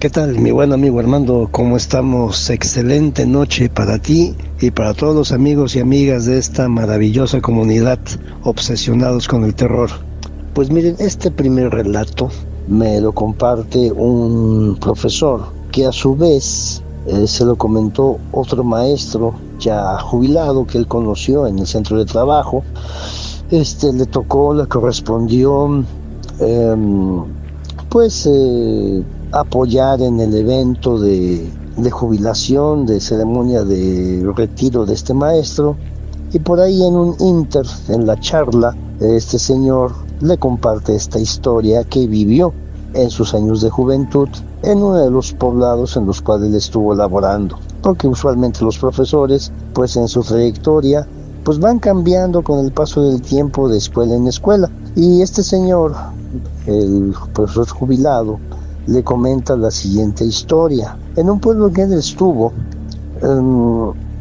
¿Qué tal, mi buen amigo Armando? ¿Cómo estamos? Excelente noche para ti y para todos los amigos y amigas de esta maravillosa comunidad obsesionados con el terror. Pues miren, este primer relato me lo comparte un profesor que a su vez se lo comentó otro maestro ya jubilado que él conoció en el centro de trabajo. Le correspondió apoyar en el evento de jubilación, de ceremonia de retiro de este maestro, y por ahí en la charla, este señor le comparte esta historia que vivió en sus años de juventud en uno de los poblados en los cuales él estuvo laborando, porque usualmente los profesores, pues en su trayectoria, pues van cambiando con el paso del tiempo de escuela en escuela, y este señor, el profesor jubilado, le comenta la siguiente historia. En un pueblo que él estuvo,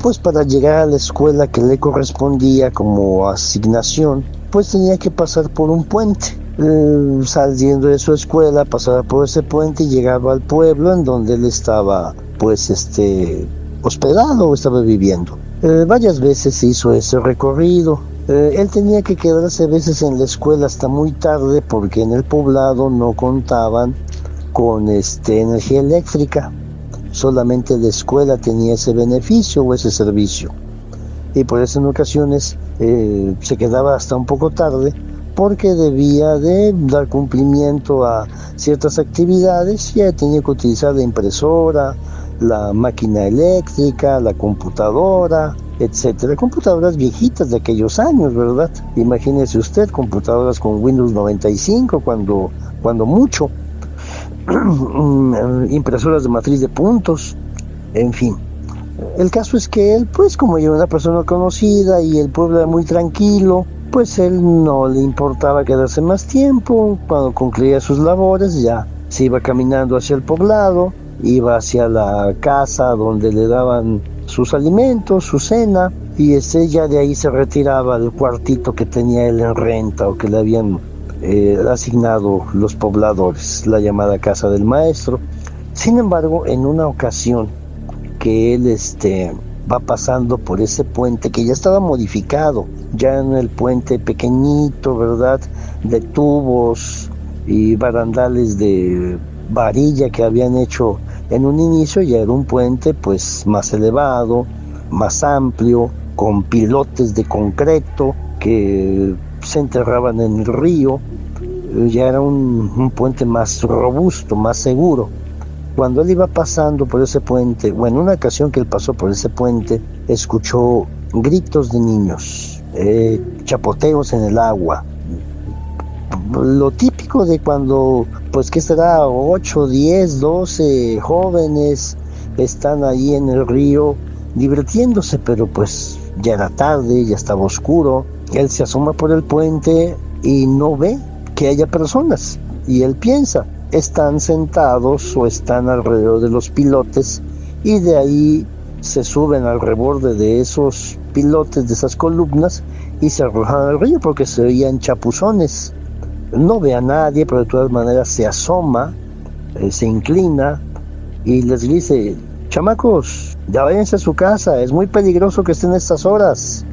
pues para llegar a la escuela que le correspondía como asignación, pues tenía que pasar por un puente. Saliendo de su escuela, pasaba por ese puente y llegaba al pueblo en donde él estaba, hospedado o estaba viviendo. Varias veces hizo ese recorrido. Él tenía que quedarse a veces en la escuela hasta muy tarde porque en el poblado no contaban con energía eléctrica. Solamente la escuela tenía ese beneficio o ese servicio. Y por eso en ocasiones se quedaba hasta un poco tarde porque debía de dar cumplimiento a ciertas actividades. Ya tenía que utilizar la impresora, la máquina eléctrica, la computadora, etcétera. Computadoras viejitas de aquellos años, ¿verdad? Imagínese usted, computadoras con Windows 95 cuando mucho. Impresoras de matriz de puntos, en fin. El caso es que él, pues como era una persona conocida y el pueblo era muy tranquilo, pues él no le importaba quedarse más tiempo. Cuando concluía sus labores ya se iba caminando hacia el poblado, iba hacia la casa donde le daban sus alimentos, su cena, y ya de ahí se retiraba al cuartito que tenía él en renta o que le habían asignado los pobladores, la llamada casa del maestro. Sin embargo, en una ocasión que él va pasando por ese puente que ya estaba modificado, ya en el puente pequeñito, ¿verdad?, de tubos y barandales de varilla que habían hecho en un inicio, ya era un puente pues más elevado, más amplio, con pilotes de concreto que se enterraban en el río. Ya era un puente más robusto, más seguro. Cuando él iba pasando por ese puente, o en una ocasión que él pasó por ese puente, escuchó gritos de niños, chapoteos en el agua. Lo típico de cuando, pues que será 8, 10, 12 jóvenes están ahí en el río divirtiéndose, pero pues ya era tarde, ya estaba oscuro. Él se asoma por el puente y no ve que haya personas, y él piensa, están sentados o están alrededor de los pilotes, y de ahí se suben al reborde de esos pilotes, de esas columnas, y se arrojan al río porque se oían chapuzones. No ve a nadie, pero de todas maneras se asoma, se inclina y les dice: chamacos, ya váyanse a su casa, es muy peligroso que estén a estas horas,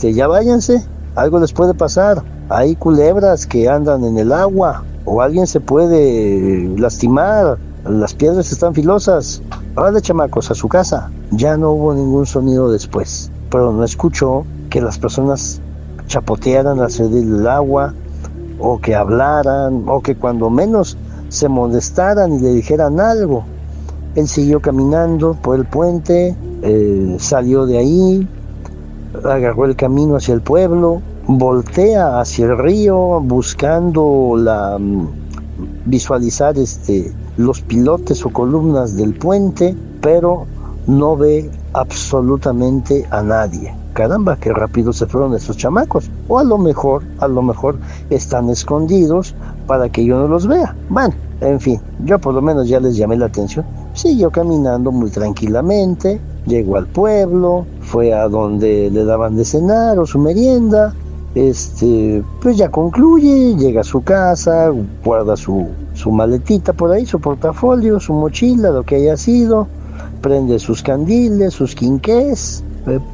ya váyanse, algo les puede pasar, hay culebras que andan en el agua, o alguien se puede lastimar, las piedras están filosas, órale chamacos, a su casa. Ya no hubo ningún sonido después, pero no escuchó que las personas chapotearan al salir del agua, o que hablaran, o que cuando menos se molestaran y le dijeran algo. Él siguió caminando por el puente, salió de ahí, agarró el camino hacia el pueblo, voltea hacia el río buscando visualizar los pilotes o columnas del puente, pero no ve absolutamente a nadie. Caramba, qué rápido se fueron esos chamacos. O a lo mejor están escondidos para que yo no los vea. Bueno, en fin, yo por lo menos ya les llamé la atención. Siguió caminando muy tranquilamente, llegó al pueblo, fue a donde le daban de cenar o su merienda, Pues ya concluye, llega a su casa, guarda su maletita por ahí, su portafolio, su mochila, lo que haya sido, prende sus candiles, sus quinqués,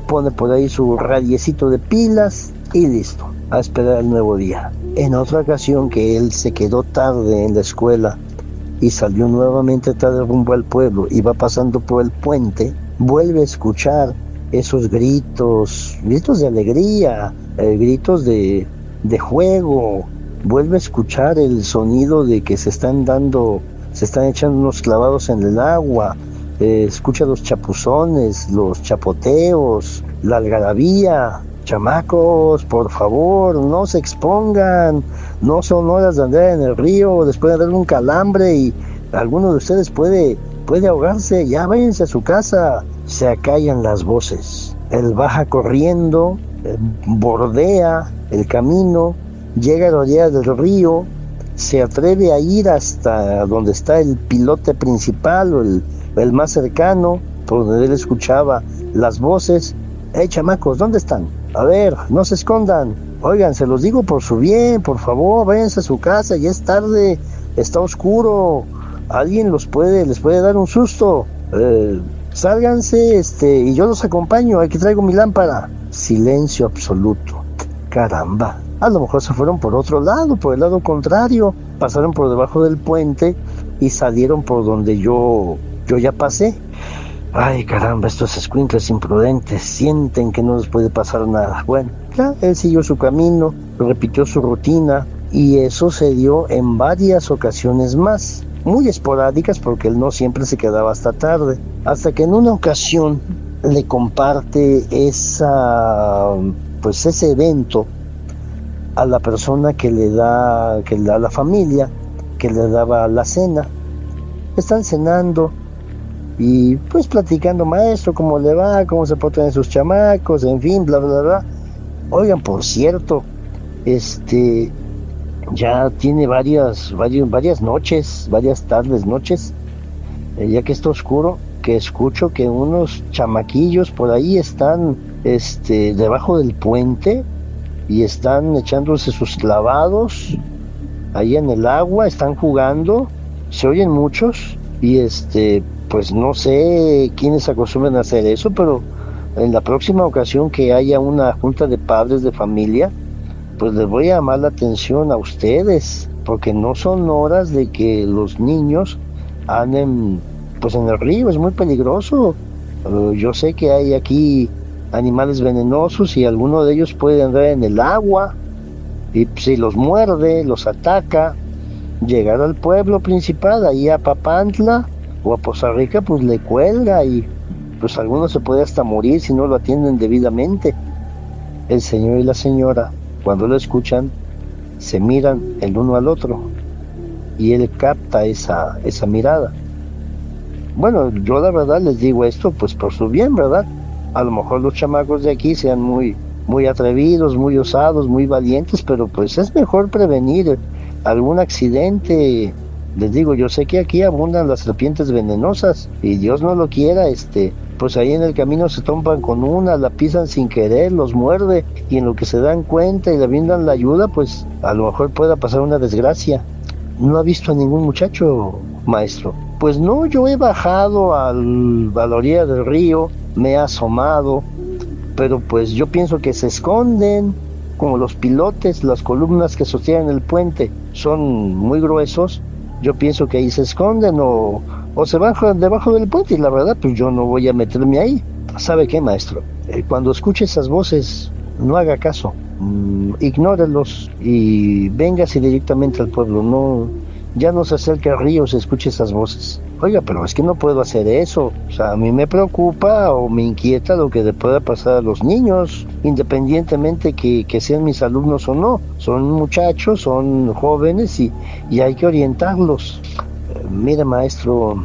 pone por ahí su radiecito de pilas y listo, a esperar el nuevo día. En otra ocasión que él se quedó tarde en la escuela y salió nuevamente tarde rumbo al pueblo y va pasando por el puente, vuelve a escuchar esos gritos de alegría, gritos de juego, vuelve a escuchar el sonido de que se están echando unos clavados en el agua, escucha los chapuzones, los chapoteos, la algarabía. Chamacos, por favor, no se expongan, no son horas de andar en el río, después de darle un calambre y alguno de ustedes puede ahogarse, ya váyanse a su casa. Se acallan las voces. Él baja corriendo, bordea el camino, llega a la orilla del río, se atreve a ir hasta donde está el pilote principal o el más cercano, por donde él escuchaba las voces. ¡Hey, chamacos, ¿dónde están? A ver, no se escondan. Oigan, se los digo por su bien, por favor, váyanse a su casa, ya es tarde, está oscuro, alguien les puede dar un susto. Sálganse, y yo los acompaño, aquí traigo mi lámpara. Silencio absoluto. Caramba, a lo mejor se fueron por otro lado, por el lado contrario, pasaron por debajo del puente y salieron por donde yo ya pasé. Ay, caramba, estos escuincles imprudentes sienten que no les puede pasar nada. Bueno, ya él siguió su camino, repitió su rutina y eso se dio en varias ocasiones más, muy esporádicas porque él no siempre se quedaba hasta tarde, hasta que en una ocasión le comparte ese evento a la persona que le da a la familia, que le daba la cena. Están cenando y pues platicando, maestro, cómo le va, cómo se portan sus chamacos, en fin, bla, bla, bla. Oigan, por cierto, ya tiene varias noches, varias tardes, noches, ya que está oscuro, que escucho que unos chamaquillos por ahí están, debajo del puente y están echándose sus clavados ahí en el agua, están jugando, se oyen muchos y pues no sé quiénes acostumbran a hacer eso, pero en la próxima ocasión que haya una junta de padres de familia, pues les voy a llamar la atención a ustedes, porque no son horas de que los niños anden pues en el río, es muy peligroso. Yo sé que hay aquí animales venenosos y alguno de ellos puede andar en el agua y si los muerde, los ataca, llegar al pueblo principal, ahí a Papantla o a Poza Rica, pues le cuelga y pues alguno se puede hasta morir si no lo atienden debidamente. El señor y la señora, cuando lo escuchan, se miran el uno al otro y él capta esa mirada. Bueno, yo la verdad les digo esto pues por su bien, ¿verdad? A lo mejor los chamacos de aquí sean muy atrevidos, muy osados, muy valientes, pero pues es mejor prevenir algún accidente. Les digo, yo sé que aquí abundan las serpientes venenosas y Dios no lo quiera, pues ahí en el camino se topan con una, la pisan sin querer, los muerde y en lo que se dan cuenta y le brindan la ayuda, pues a lo mejor pueda pasar una desgracia. ¿No ha visto a ningún muchacho, maestro? Pues no, yo he bajado a la orilla del río, me he asomado, pero pues yo pienso que se esconden, como los pilotes, las columnas que sostienen el puente son muy gruesos, yo pienso que ahí se esconden o se bajan debajo del puente y la verdad pues yo no voy a meterme ahí. ¿Sabe qué, maestro? Cuando escuche esas voces, no haga caso, ignórelos y véngase directamente al pueblo, ya no se acerque al río si escuche esas voces. Oiga, pero es que no puedo hacer eso, o sea, a mí me preocupa o me inquieta lo que le pueda pasar a los niños, independientemente que sean mis alumnos o no, son muchachos, son jóvenes y hay que orientarlos. Mire, maestro,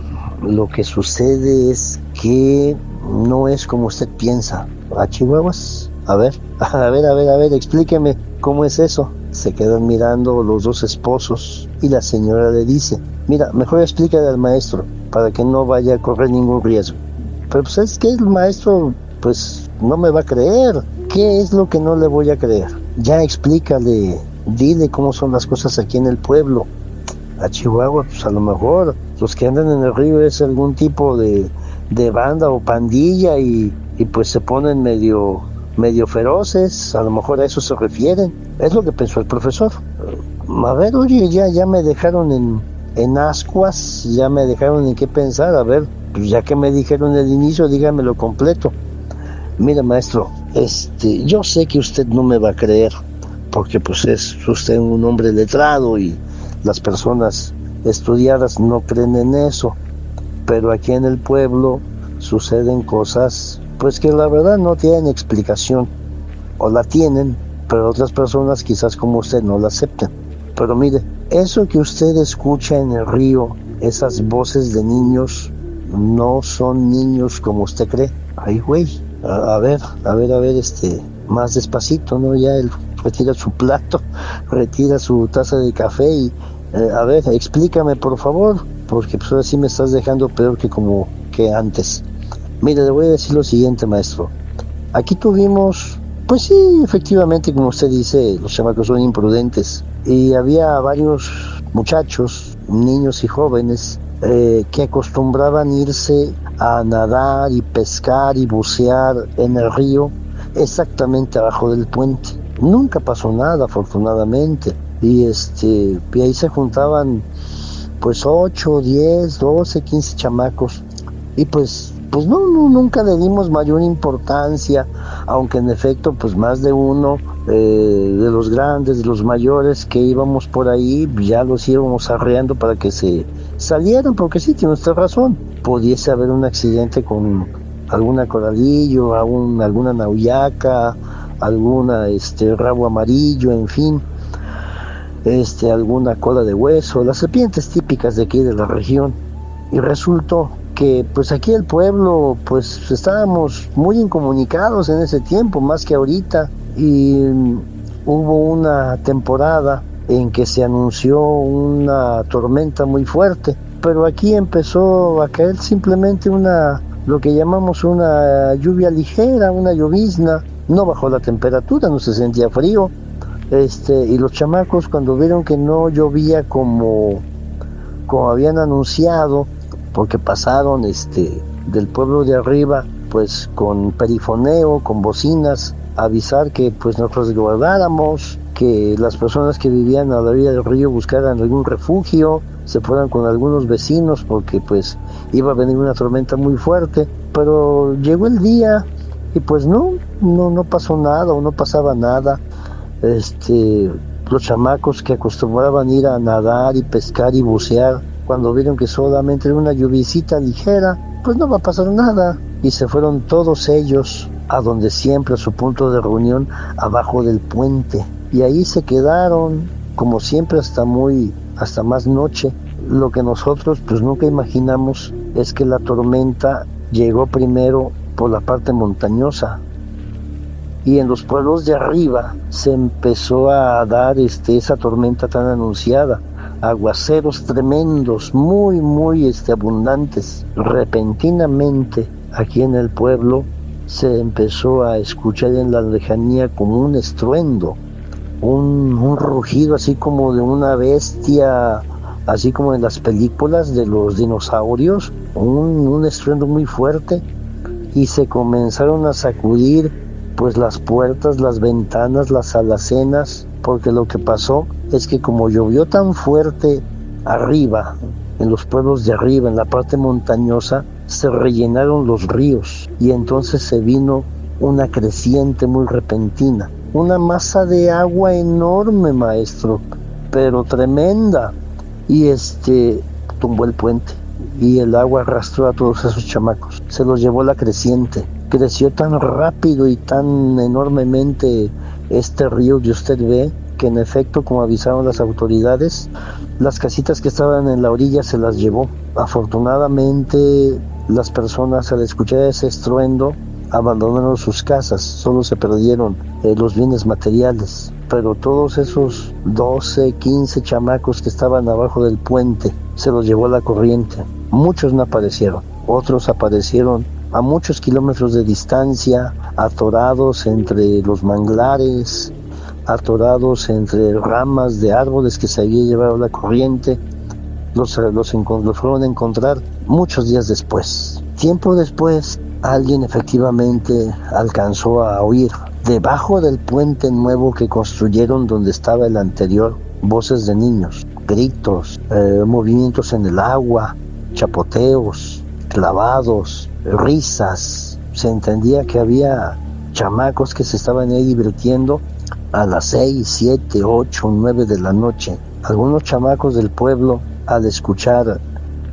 lo que sucede es que no es como usted piensa. ¿A Chihuahuas? A ver, explíqueme, ¿cómo es eso? Se quedan mirando los dos esposos y la señora le dice, mira, mejor explícale al maestro para que no vaya a correr ningún riesgo. Pero pues es que el maestro pues no me va a creer. ¿Qué es lo que no le voy a creer? ya explícale, dile cómo son las cosas aquí en el pueblo. A Chihuahua, pues a lo mejor los que andan en el río es algún tipo de banda o pandilla y pues se ponen medio feroces, a lo mejor a eso se refieren. Es lo que pensó el profesor. A ver, oye, ya me dejaron en ascuas, ya me dejaron en qué pensar. A ver, pues ya que me dijeron el inicio, dígamelo completo. Mire, maestro, yo sé que usted no me va a creer, porque pues es usted un hombre letrado y las personas estudiadas no creen en eso, pero aquí en el pueblo suceden cosas pues que la verdad no tienen explicación, o la tienen, pero otras personas quizás como usted no la acepten. Pero mire, eso que usted escucha en el río, esas voces de niños, no son niños como usted cree. Ay, güey, a ver, más despacito, ¿no? Ya él retira su plato, retira su taza de café y, a ver, explícame por favor, porque pues ahora sí me estás dejando peor que antes. Mire, le voy a decir lo siguiente, maestro. Aquí tuvimos, pues sí, efectivamente, como usted dice, los chamacos son imprudentes. Y había varios muchachos, niños y jóvenes, que acostumbraban irse a nadar y pescar y bucear en el río exactamente abajo del puente. Nunca pasó nada, afortunadamente. Y ahí se juntaban pues 8, 10, 12, 15 chamacos. Y pues no, nunca le dimos mayor importancia, aunque en efecto pues más de uno de los grandes, de los mayores que íbamos por ahí, ya los íbamos arreando para que se salieran, porque sí, tiene usted razón, pudiese haber un accidente con alguna coralillo, alguna nauyaca, alguna rabo amarillo, en fin, alguna cola de hueso, las serpientes típicas de aquí de la región. Y resultó que pues aquí el pueblo pues estábamos muy incomunicados en ese tiempo, más que ahorita, y hubo una temporada en que se anunció una tormenta muy fuerte, pero aquí empezó a caer simplemente lo que llamamos una lluvia ligera, una llovizna, no bajó la temperatura, no se sentía frío, y los chamacos cuando vieron que no llovía como habían anunciado, porque pasaron del pueblo de arriba pues con perifoneo, con bocinas, a avisar que pues nos resguardáramos, que las personas que vivían a la orilla del río buscaran algún refugio, se fueran con algunos vecinos porque pues iba a venir una tormenta muy fuerte. Pero llegó el día y pues no pasó nada o no pasaba nada. Los chamacos que acostumbraban ir a nadar y pescar y bucear, cuando vieron que solamente era una lluviecita ligera, pues no va a pasar nada. Y se fueron todos ellos a donde siempre, a su punto de reunión, abajo del puente. Y ahí se quedaron, como siempre, hasta más noche. Lo que nosotros pues nunca imaginamos es que la tormenta llegó primero por la parte montañosa. Y en los pueblos de arriba se empezó a dar esa tormenta tan anunciada. Aguaceros tremendos, muy abundantes. Repentinamente aquí en el pueblo se empezó a escuchar en la lejanía como un estruendo, un rugido así como de una bestia, así como en las películas de los dinosaurios, un estruendo muy fuerte, y se comenzaron a sacudir pues las puertas, las ventanas, las alacenas, porque lo que pasó es que como llovió tan fuerte arriba, en los pueblos de arriba, en la parte montañosa, se rellenaron los ríos y entonces se vino una creciente muy repentina, una masa de agua enorme, maestro, pero tremenda, y tumbó el puente y el agua arrastró a todos esos chamacos, se los llevó la creciente. Creció tan rápido y tan enormemente este río que usted ve, que en efecto, como avisaron las autoridades, las casitas que estaban en la orilla se las llevó. Afortunadamente, las personas al escuchar ese estruendo abandonaron sus casas, solo se perdieron los bienes materiales, pero todos esos 12, 15 chamacos que estaban abajo del puente se los llevó la corriente. Muchos no aparecieron, otros aparecieron a muchos kilómetros de distancia, atorados entre los manglares, atorados entre ramas de árboles que se había llevado la corriente. Los fueron a encontrar muchos días después. Tiempo después, alguien efectivamente alcanzó a oír, debajo del puente nuevo que construyeron donde estaba el anterior, voces de niños, gritos, movimientos en el agua, chapoteos, clavados, risas. Se entendía que había chamacos que se estaban ahí divirtiendo a las 6, 7, 8, 9 de la noche. Algunos chamacos del pueblo, al escuchar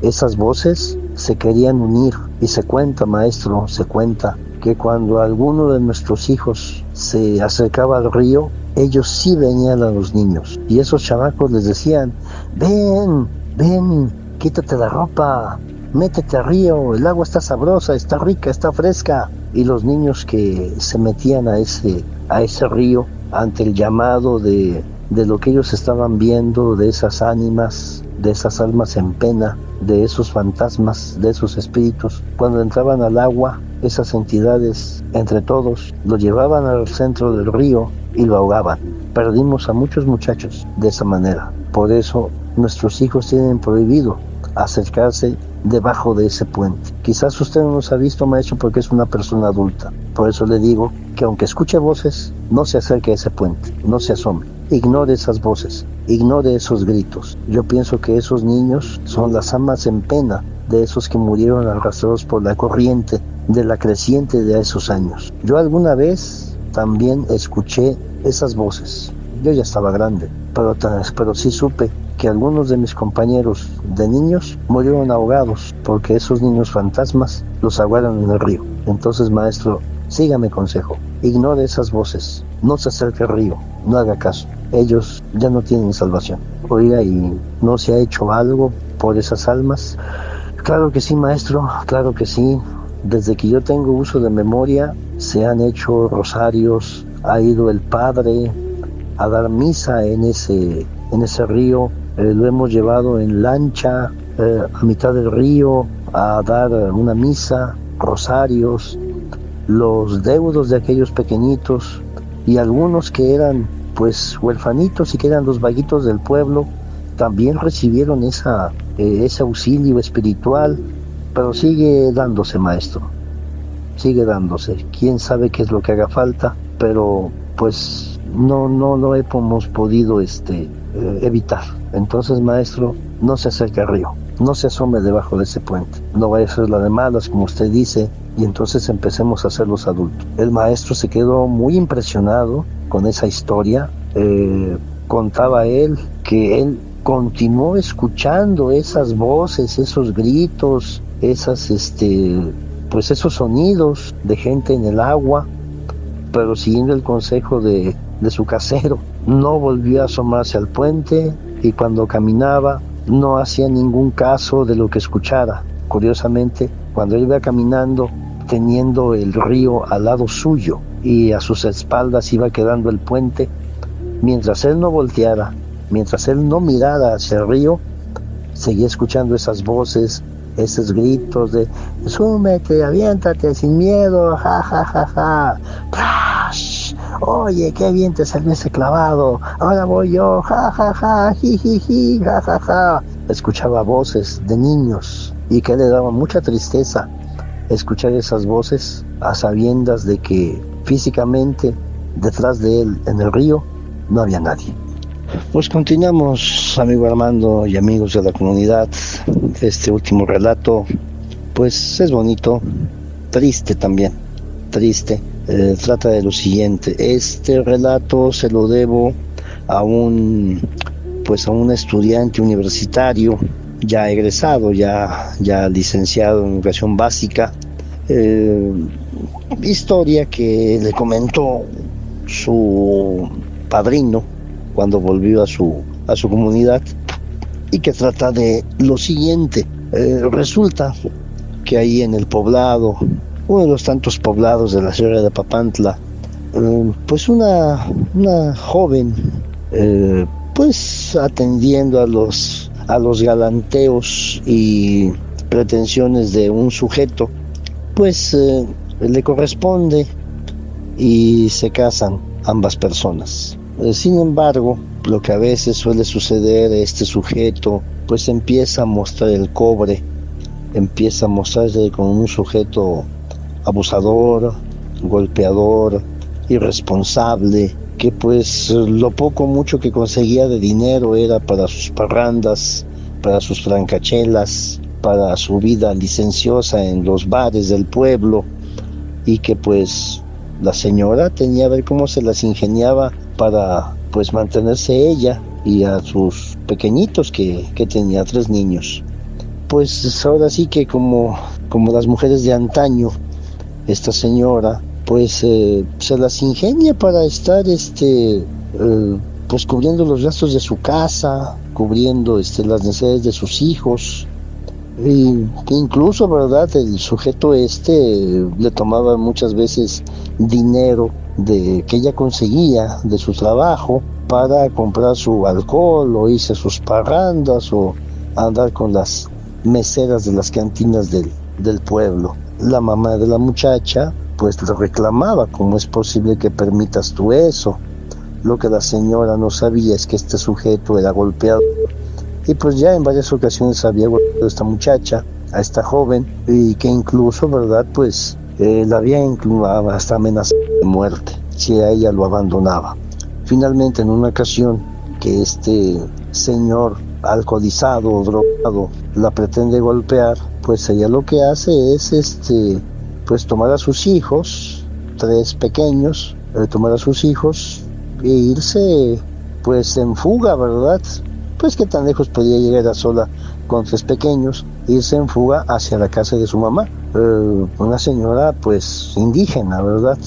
esas voces, se querían unir. Y se cuenta, maestro, se cuenta que cuando alguno de nuestros hijos se acercaba al río, ellos sí venían a los niños. Y esos chamacos les decían: ven, ven, quítate la ropa, métete al río, el agua está sabrosa, está rica, está fresca. Y los niños que se metían a ese río, ante el llamado de lo que ellos estaban viendo, de esas ánimas, de esas almas en pena, de esos fantasmas, de esos espíritus, cuando entraban al agua, esas entidades, entre todos, lo llevaban al centro del río y lo ahogaban. Perdimos a muchos muchachos de esa manera. Por eso nuestros hijos tienen prohibido acercarse debajo de ese puente. Quizás usted no nos ha visto, maestro, porque es una persona adulta. Por eso le digo que aunque escuche voces, no se acerque a ese puente, no se asome. Ignore esas voces, ignore esos gritos. Yo pienso que esos niños son las almas en pena de esos que murieron arrastrados por la corriente de la creciente de esos años. Yo alguna vez también escuché esas voces. Yo ya estaba grande, pero sí supe que algunos de mis compañeros de niños murieron ahogados porque esos niños fantasmas los ahogaron en el río. Entonces, maestro, sígame consejo, ignore esas voces, no se acerque al río, no haga caso. Ellos ya no tienen salvación. Oiga, ¿y no se ha hecho algo por esas almas? Claro que sí, maestro, claro que sí. Desde que yo tengo uso de memoria, se han hecho rosarios, ha ido el padre a dar misa en ese río. Lo hemos llevado en lancha a mitad del río a dar una misa, rosarios. Los deudos de aquellos pequeñitos y algunos que eran pues huerfanitos y que eran los vaguitos del pueblo también recibieron ese auxilio espiritual, pero sigue dándose, maestro, sigue dándose. Quién sabe qué es lo que haga falta, pero pues no lo hemos podido evitar. Entonces, maestro, no se acerque al río, no se asome debajo de ese puente, no vaya a ser la de malas, como usted dice, y entonces empecemos a ser los adultos. El maestro se quedó muy impresionado con esa historia. Contaba él que él continuó escuchando esas voces, esos gritos, pues esos sonidos de gente en el agua, pero siguiendo el consejo de su casero, no volvió a asomarse al puente y cuando caminaba no hacía ningún caso de lo que escuchara. Curiosamente, cuando él iba caminando, teniendo el río al lado suyo y a sus espaldas iba quedando el puente, mientras él no volteara, mientras él no mirara hacia el río, seguía escuchando esas voces, esos gritos de súmete, aviéntate sin miedo, ja ja ja ja, ¡Prash! Oye, qué bien te salió ese clavado, ahora voy yo, ja ja ja, ji ji ji, ja ja ja. Escuchaba voces de niños y que le daba mucha tristeza escuchar esas voces a sabiendas de que físicamente detrás de él en el río no había nadie. Pues continuamos, amigo Armando y amigos de la comunidad. Este último relato pues es bonito, triste también, triste. Trata de lo siguiente. Este relato se lo debo a un estudiante universitario ya egresado, ya licenciado en educación básica. Historia que le comentó su padrino cuando volvió a su comunidad y que trata de lo siguiente. Resulta que ahí en el poblado, uno de los tantos poblados de la Sierra de Papantla, pues una joven, pues atendiendo a los galanteos y pretensiones de un sujeto, pues le corresponde y se casan ambas personas. Sin embargo, lo que a veces suele suceder, este sujeto pues empieza a mostrar el cobre, empieza a mostrarse como un sujeto abusador, golpeador, irresponsable, que pues lo poco o mucho que conseguía de dinero era para sus parrandas, para sus francachelas, para su vida licenciosa en los bares del pueblo, y que pues la señora tenía a ver cómo se las ingeniaba para pues mantenerse ella y a sus pequeñitos que tenía 3 niños. Pues ahora sí que como las mujeres de antaño, esta señora pues se las ingenia para estar pues cubriendo los gastos de su casa, cubriendo las necesidades de sus hijos, y que incluso, verdad, el sujeto le tomaba muchas veces dinero de que ella conseguía de su trabajo para comprar su alcohol o irse a sus parrandas o andar con las meseras de las cantinas del pueblo. La mamá de la muchacha pues le reclamaba: ¿cómo es posible que permitas tú eso? Lo que la señora no sabía es que este sujeto era golpeado, y pues ya en varias ocasiones había golpeado a esta muchacha, a esta joven, y que incluso, verdad, pues la había hasta amenazado de muerte si a ella lo abandonaba. Finalmente, en una ocasión que este señor alcoholizado o drogado la pretende golpear, pues ella lo que hace es pues tomar a sus hijos, 3 pequeños, tomar a sus hijos e irse pues en fuga, ¿verdad? Pues qué tan lejos podía llegar a sola con 3 pequeños, irse en fuga hacia la casa de su mamá, una señora pues indígena, ¿verdad?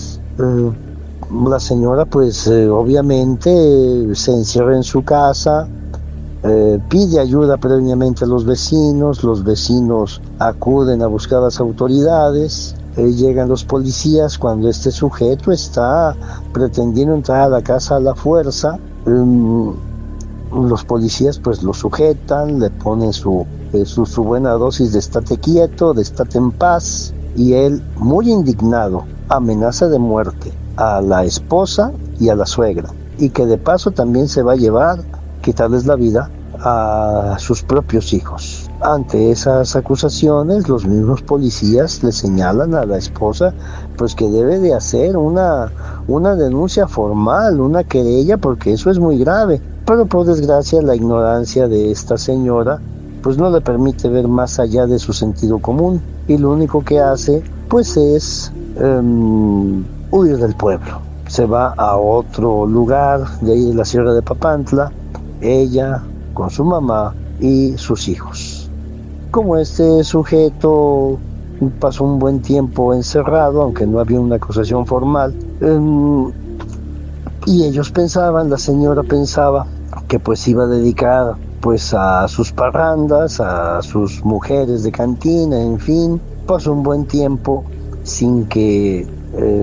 La señora pues obviamente se encierra en su casa, pide ayuda previamente a los vecinos acuden a buscar a las autoridades, llegan los policías cuando este sujeto está pretendiendo entrar a la casa a la fuerza. Los policías pues lo sujetan, le ponen su buena dosis de estate quieto, de estate en paz, y él, muy indignado, amenaza de muerte a la esposa y a la suegra, y que de paso también se va a quitarles la vida a sus propios hijos. Ante esas acusaciones, los mismos policías le señalan a la esposa pues que debe de hacer una denuncia formal, una querella, porque eso es muy grave. Pero por desgracia la ignorancia de esta señora pues no le permite ver más allá de su sentido común, y lo único que hace pues es huir del pueblo. Se va a otro lugar de ahí de la Sierra de Papantla, ella con su mamá y sus hijos. Como este sujeto pasó un buen tiempo encerrado, aunque no había una acusación formal, y ellos pensaban, la señora pensaba que pues iba a dedicar pues a sus parrandas, a sus mujeres de cantina, en fin, pasó un buen tiempo sin que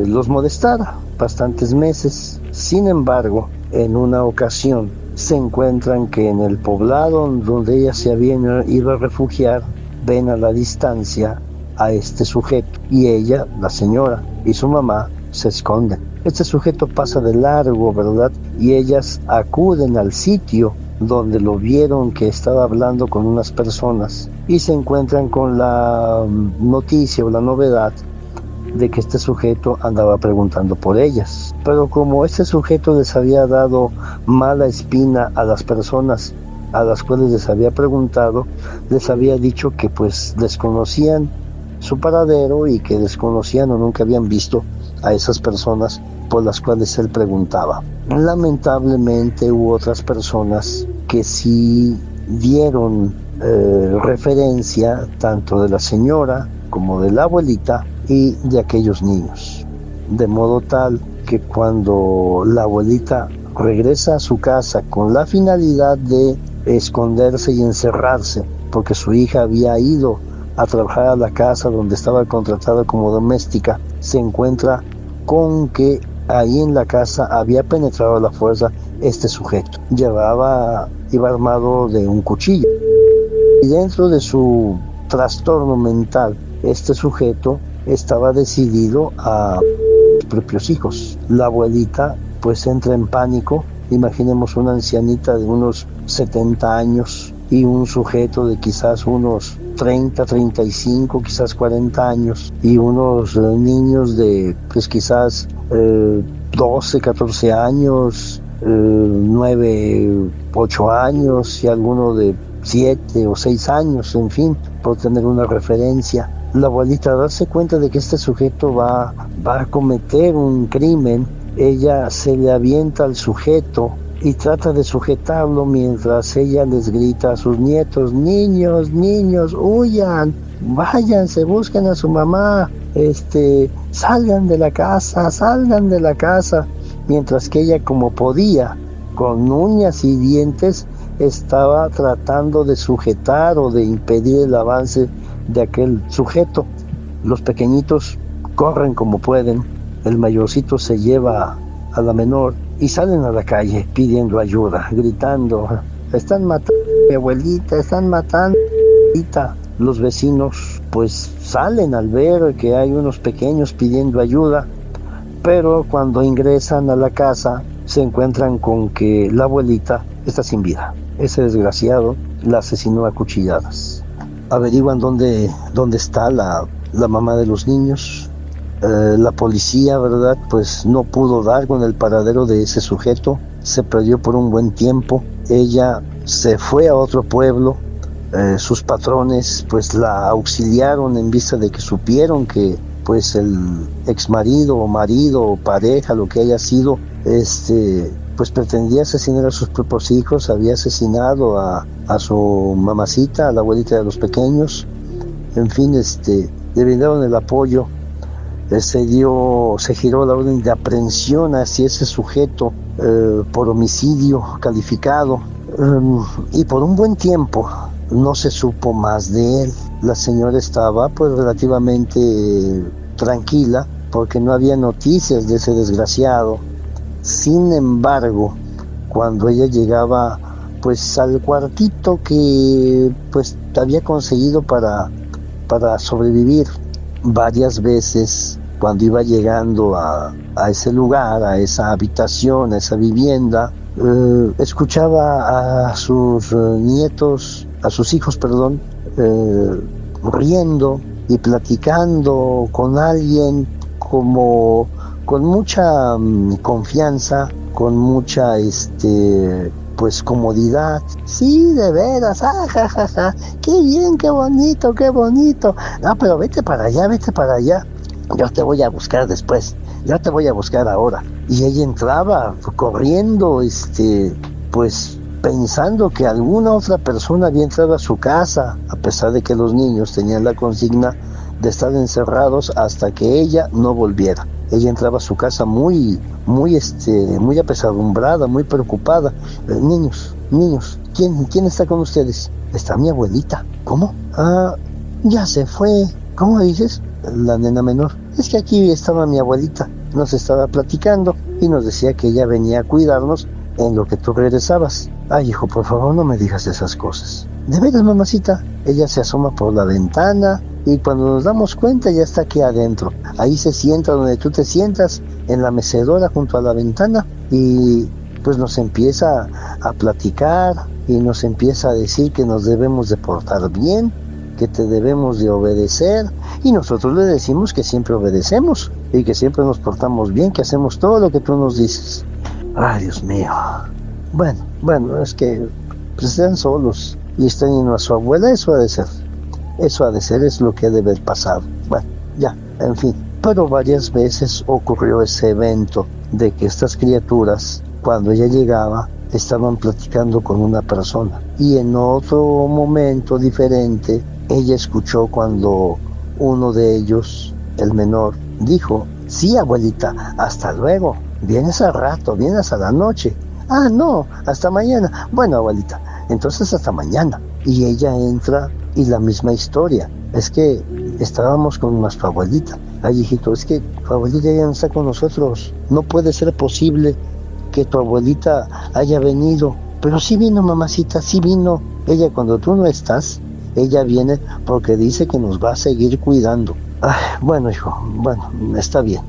los molestara, bastantes meses. Sin embargo, en una ocasión se encuentran que en el poblado donde ella se había ido a refugiar, ven a la distancia a este sujeto, y ella, la señora y su mamá se esconden. Este sujeto pasa de largo, ¿verdad? Y ellas acuden al sitio donde lo vieron que estaba hablando con unas personas, y se encuentran con la noticia o la novedad de que este sujeto andaba preguntando por ellas. Pero como este sujeto les había dado mala espina a las personas a las cuales les había preguntado, les había dicho que pues desconocían su paradero y que desconocían o nunca habían visto a esas personas por las cuales él preguntaba. Lamentablemente hubo otras personas que sí dieron referencia tanto de la señora como de la abuelita y de aquellos niños, de modo tal que cuando la abuelita regresa a su casa con la finalidad de esconderse y encerrarse, porque su hija había ido a trabajar a la casa donde estaba contratada como doméstica, se encuentra con que ahí en la casa había penetrado a la fuerza este sujeto. Iba armado de un cuchillo, y dentro de su trastorno mental, este sujeto estaba decidido a sus propios hijos. La abuelita pues entra en pánico Imaginemos una ancianita de unos 70 años y un sujeto de quizás unos 30, 35, quizás 40 años y unos niños de pues quizás 12, 14 años, 9, 8 años y alguno de 7 o 6 años, en fin, por tener una referencia. La abuelita, al darse cuenta de que este sujeto va a cometer un crimen, ella se le avienta al sujeto y trata de sujetarlo mientras ella les grita a sus nietos: niños, niños, huyan, váyanse, busquen a su mamá, salgan de la casa, mientras que ella, como podía, con uñas y dientes, estaba tratando de sujetar o de impedir el avance de aquel sujeto. Los pequeñitos corren como pueden, el mayorcito se lleva a la menor y salen a la calle pidiendo ayuda, gritando: están matando a mi abuelita, están matando a mi abuelita. Los vecinos pues salen al ver que hay unos pequeños pidiendo ayuda, pero cuando ingresan a la casa se encuentran con que la abuelita está sin vida. Ese desgraciado la asesinó a cuchilladas. Averiguan dónde está la mamá de los niños. La policía, ¿verdad?, pues no pudo dar con el paradero de ese sujeto, se perdió por un buen tiempo. Ella se fue a otro pueblo, sus patrones pues la auxiliaron en vista de que supieron que pues el exmarido o marido o pareja, lo que haya sido, pues pretendía asesinar a sus propios hijos, había asesinado a su mamacita, a la abuelita de los pequeños. En fin, le brindaron el apoyo. Se giró la orden de aprehensión hacia ese sujeto por homicidio calificado, y por un buen tiempo no se supo más de él. La señora estaba pues relativamente tranquila porque no había noticias de ese desgraciado. Sin embargo, cuando ella llegaba pues al cuartito que pues había conseguido para sobrevivir, varias veces cuando iba llegando a ese lugar, a esa habitación, a esa vivienda, escuchaba a sus hijos, riendo y platicando con alguien como con mucha confianza, con mucha pues comodidad. Sí, de veras, qué bien, qué bonito. No, pero vete para allá. Yo te voy a buscar después, yo te voy a buscar ahora. Y ella entraba corriendo, pues pensando que alguna otra persona había entrado a su casa, a pesar de que los niños tenían la consigna de estar encerrados hasta que ella no volviera. Ella entraba a su casa muy apesadumbrada, muy preocupada. Niños, ¿quién está con ustedes? Está mi abuelita. ¿Cómo? Ya se fue. ¿Cómo dices? La nena menor. Es que aquí estaba mi abuelita, nos estaba platicando y nos decía que ella venía a cuidarnos en lo que tú regresabas. Ay, hijo, por favor, no me digas esas cosas. ¿De veras, mamacita? Ella se asoma por la ventana y cuando nos damos cuenta ya está aquí adentro. Ahí se sienta donde tú te sientas, en la mecedora junto a la ventana, y pues nos empieza a platicar y nos empieza a decir que nos debemos de portar bien, que te debemos de obedecer, y nosotros le decimos que siempre obedecemos y que siempre nos portamos bien, que hacemos todo lo que tú nos dices. Ay, Dios mío. Bueno, es que pues están solos y extrañan a su abuela. Eso ha de ser, es lo que debe pasar. Bueno, ya, en fin. Pero varias veces ocurrió ese evento de que estas criaturas, cuando ella llegaba, estaban platicando con una persona, y en otro momento diferente ella escuchó cuando uno de ellos, el menor, dijo: sí, abuelita, hasta luego, vienes al rato, vienes a la noche. Ah, no, hasta mañana. Bueno, abuelita, entonces hasta mañana. Y ella entra y la misma historia. Es que estábamos con nuestra abuelita. Ay, hijito, es que tu abuelita ya no está con nosotros. No puede ser posible que tu abuelita haya venido. Pero sí vino, mamacita, sí vino. Ella, cuando tú no estás, ella viene porque dice que nos va a seguir cuidando. Ay, bueno, hijo, bueno, está bien.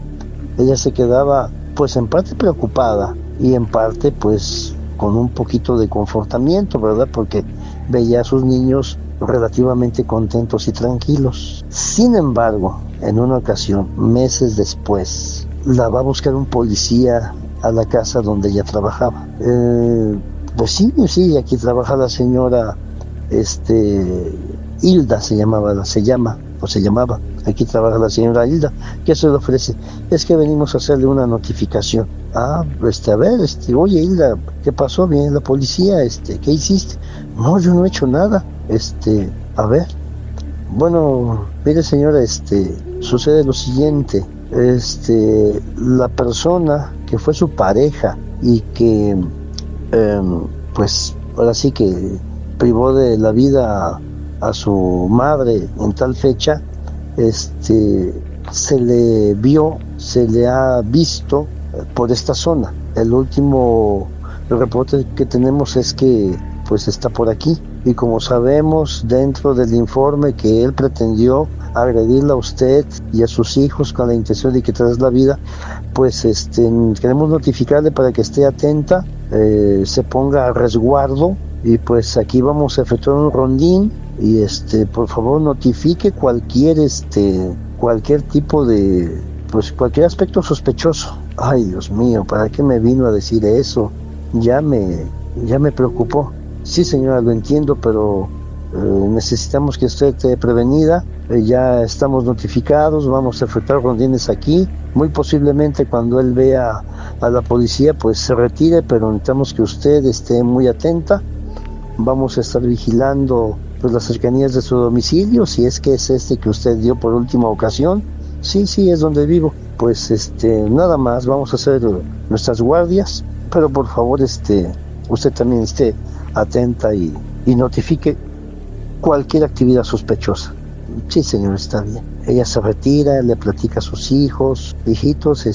Ella se quedaba pues en parte preocupada y en parte pues con un poquito de confortamiento, ¿verdad? Porque veía a sus niños relativamente contentos y tranquilos. Sin embargo, en una ocasión, meses después, la va a buscar un policía a la casa donde ella trabajaba. Pues sí, aquí trabaja la señora, Hilda se llamaba, aquí trabaja la señora Hilda. ¿Qué se le ofrece? Es que venimos a hacerle una notificación. A ver, oye Hilda, ¿qué pasó? Viene la policía, ¿qué hiciste? No, yo no he hecho nada. A ver, bueno, mire señora, sucede lo siguiente, la persona que fue su pareja y que, pues, ahora sí que privó de la vida a su madre en tal fecha, se le ha visto por esta zona. El último reporte que tenemos es que pues está por aquí, y como sabemos dentro del informe que él pretendió agredirla a usted y a sus hijos con la intención de quitarles la vida, pues queremos notificarle para que esté atenta, se ponga a resguardo, y pues aquí vamos a efectuar un rondín, y por favor notifique cualquier tipo de, pues cualquier aspecto sospechoso. Ay, Dios mío, ¿para qué me vino a decir eso? Ya me preocupó. Sí, señora, lo entiendo, pero necesitamos que usted esté prevenida. Ya estamos notificados, vamos a efectuar rondines aquí. Muy posiblemente cuando él vea a la policía, pues se retire, pero necesitamos que usted esté muy atenta. Vamos a estar vigilando pues las cercanías de su domicilio, si es que es que usted dio por última ocasión. Sí, es donde vivo. Pues nada más, vamos a hacer nuestras guardias, pero por favor usted también esté atenta y notifique cualquier actividad sospechosa. Sí, señor, está bien. Ella se retira, le platica a sus hijos: hijitos,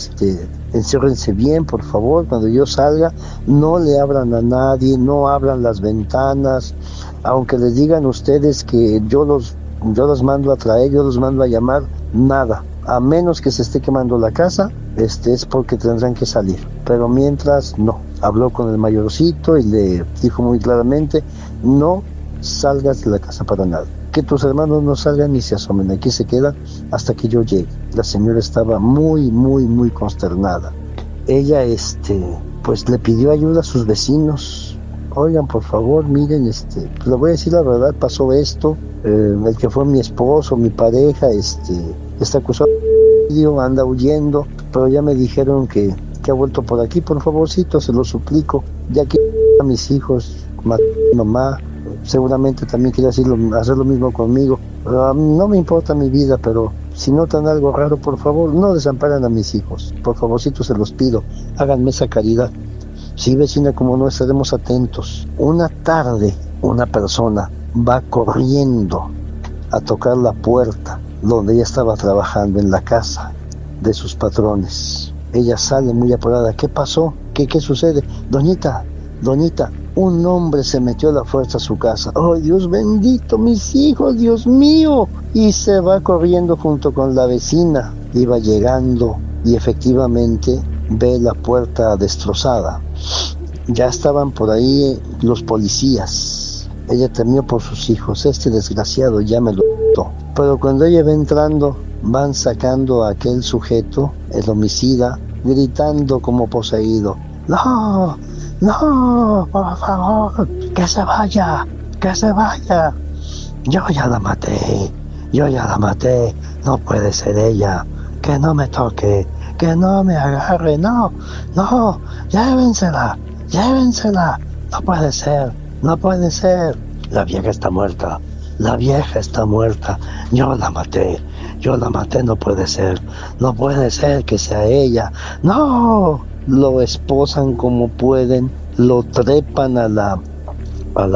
enciérrense bien, por favor, cuando yo salga, no le abran a nadie, no abran las ventanas, aunque les digan ustedes que yo los mando a traer, yo los mando a llamar, nada, a menos que se esté quemando la casa, es porque tendrán que salir, pero mientras no. Habló con el mayorcito y le dijo muy claramente: no salgas de la casa para nada, que tus hermanos no salgan ni se asomen, aquí se quedan hasta que yo llegue. La señora estaba muy consternada. Ella pues le pidió ayuda a sus vecinos: oigan, por favor, miren, pues le voy a decir la verdad, pasó esto, el que fue mi esposo, mi pareja, está acusado, anda huyendo, pero ya me dijeron que ha vuelto por aquí, por favorcito, se lo suplico, ya que a mis hijos, mamá, seguramente también quiere hacer lo mismo conmigo. No me importa mi vida, pero si notan algo raro, por favor, no desamparen a mis hijos, por favorcito se los pido, háganme esa caridad. Sí, vecina, como no, estaremos atentos. Una tarde, una persona va corriendo a tocar la puerta donde ella estaba trabajando, en la casa de sus patrones. Ella sale muy apurada. ¿Qué pasó? ¿Qué sucede? Doñita, un hombre se metió a la fuerza a su casa. ¡Ay, Dios bendito, mis hijos, Dios mío! Y se va corriendo junto con la vecina. Iba llegando y efectivamente ve la puerta destrozada. Ya estaban por ahí los policías. Ella temió por sus hijos. Desgraciado ya me lo mató. Pero cuando ella va entrando, van sacando a aquel sujeto, el homicida, gritando como poseído: ¡No! ¡Por favor! ¡Que se vaya! Yo ya la maté, no puede ser ella, que no me toque, que no me agarre, no, llévensela, no puede ser, la vieja está muerta, yo la maté, no puede ser que sea ella, no. Lo esposan como pueden, lo trepan a la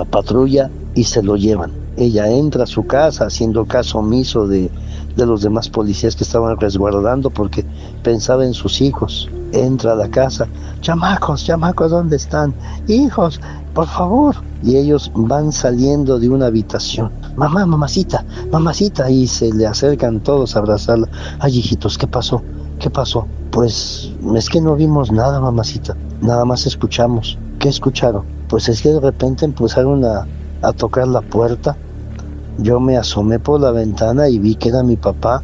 patrulla y se lo llevan. Ella entra a su casa haciendo caso omiso de los demás policías que estaban resguardando, porque pensaba en sus hijos. Entra a la casa: chamacos, ¿dónde están? Hijos, por favor. Y ellos van saliendo de una habitación: mamacita, y se le acercan todos a abrazarla. Ay, hijitos, ¿qué pasó? Pues es que no vimos nada, mamacita. nada más escuchamos. ¿Qué escucharon? Pues es que de repente empezaron a tocar la puerta. Yo me asomé por la ventana y vi que era mi papá,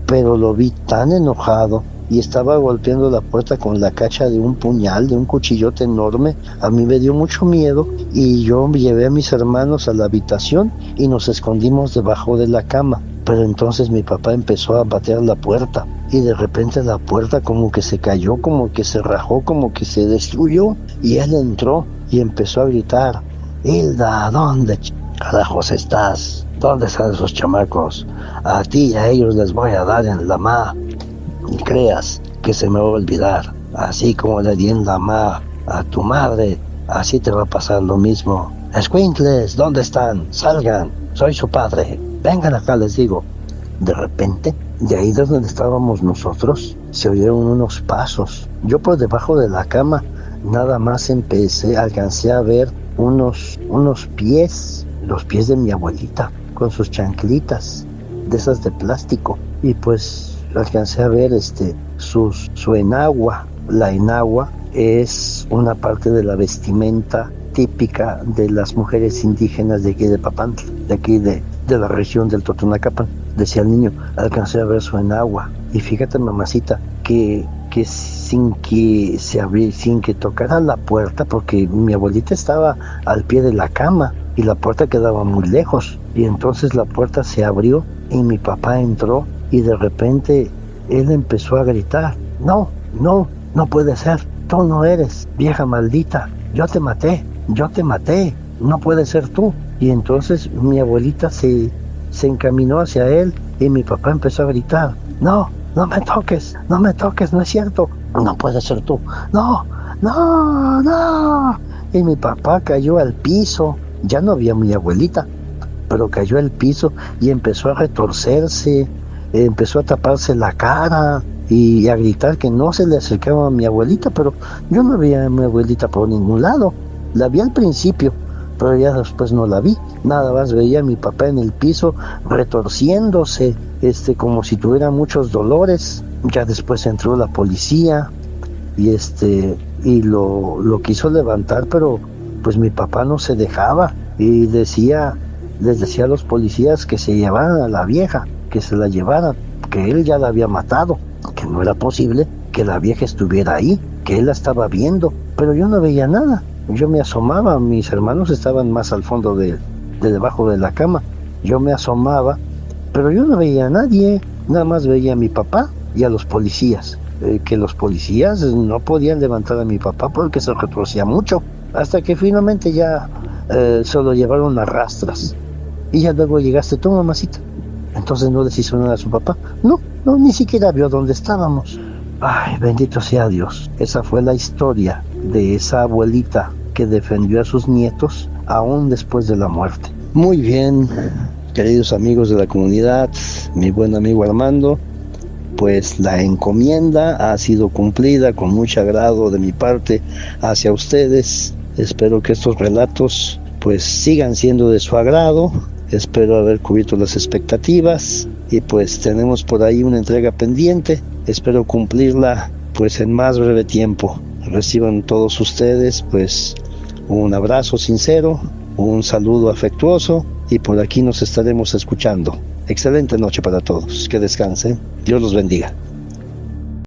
pero lo vi tan enojado y estaba golpeando la puerta con la cacha de un puñal, de un cuchillote enorme. A mí me dio mucho miedo y yo llevé a mis hermanos a la habitación y nos escondimos debajo de la cama. Pero entonces mi papá empezó a patear la puerta y de repente la puerta como que se cayó, como que se rajó, como que se destruyó y él entró y empezó a gritar: Hilda, ¿dónde carajos estás? ¿Dónde están esos chamacos? A ti y a ellos les voy a dar en la ma. Ni creas que se me va a olvidar. Así como le di en la ma a tu madre, así te va a pasar lo mismo. Escuincles, ¿dónde están? Salgan, soy su padre. Vengan acá, les digo. De repente, de ahí de donde estábamos nosotros, se oyeron unos pasos. Yo por debajo de la cama nada más alcancé a ver unos pies, los pies de mi abuelita, con sus chanclitas, de esas de plástico. Y pues alcancé a ver su enagua. La enagua es una parte de la vestimenta típica de las mujeres indígenas de aquí de Papantla, de aquí de la región del Totonacapan. Decía el niño, alcancé a ver su enagua. Y fíjate, mamacita, que sin que tocara la puerta, porque mi abuelita estaba al pie de la cama y la puerta quedaba muy lejos, y entonces la puerta se abrió y mi papá entró y de repente él empezó a gritar: no puede ser, tú no eres, vieja maldita, yo te maté, no puede ser tú. Y entonces mi abuelita se encaminó hacia él y mi papá empezó a gritar: no me toques, no es cierto, no puede ser tú, no. Y mi papá cayó al piso. Ya no había mi abuelita, pero cayó al piso y empezó a retorcerse, empezó a taparse la cara y a gritar que no se le acercaba a mi abuelita, pero yo no veía a mi abuelita por ningún lado. La vi al principio, pero ya después no la vi. Nada más veía a mi papá en el piso retorciéndose, como si tuviera muchos dolores. Ya después entró la policía y lo quiso levantar, pero pues mi papá no se dejaba y les decía a los policías que se llevaran a la vieja, que se la llevaran, que él ya la había matado, que no era posible que la vieja estuviera ahí, que él la estaba viendo, pero yo no veía nada. Yo me asomaba, mis hermanos estaban más al fondo de debajo de la cama. Yo me asomaba, pero yo no veía a nadie, nada más veía a mi papá y a los policías. Que los policías no podían levantar a mi papá porque se retorcía mucho, hasta que finalmente ya se lo llevaron a rastras. Y ya luego llegaste tú, mamacita. Entonces no les hizo nada a su papá. No, ni siquiera vio dónde estábamos. Ay, bendito sea Dios. Esa fue la historia de esa abuelita que defendió a sus nietos aún después de la muerte. Muy bien, queridos amigos de la comunidad, mi buen amigo Armando, pues la encomienda ha sido cumplida con mucho agrado de mi parte hacia ustedes. Espero que estos relatos pues sigan siendo de su agrado. Espero haber cubierto las expectativas y pues tenemos por ahí una entrega pendiente. Espero cumplirla pues en más breve tiempo. Reciban todos ustedes pues un abrazo sincero, un saludo afectuoso y por aquí nos estaremos escuchando. Excelente noche para todos. Que descansen. Dios los bendiga.